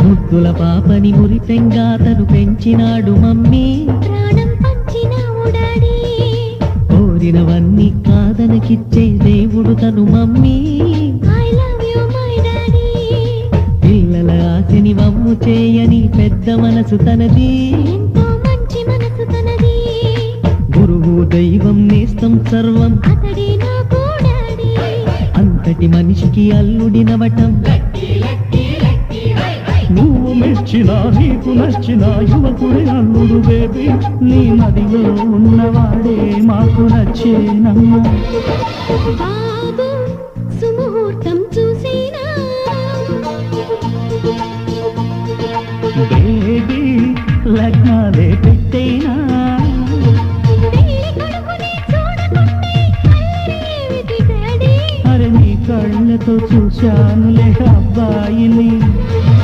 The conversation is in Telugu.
ముద్దుల పాపని మురిపెంగా తను పెంచినాడు మమ్మీ, ప్రాణం పంచినావు డాడీ. కోరినవన్నీ కాదనకిచ్చే దేవుడు తను mummy. I love you my daddy. పిల్లల ఆశని వమ్ము చేయని పెద్ద మనసు తనది, ఎంతో మంచి మనసు తనది. గురువు దైవం నేస్తం సర్వం అతడే నాకు డాడీ. అంతటి మనిషికి అల్లుడినవటం. నువ్వు మెచ్చిన నీకు నచ్చిన యువకుడే అల్లుడు బేబీ, నీ మదిలో ఉన్నవాడే మాకు నచ్చేనమ్మా. బాబు సుముహూర్తం చూసినా, బేబీ లగ్నాలే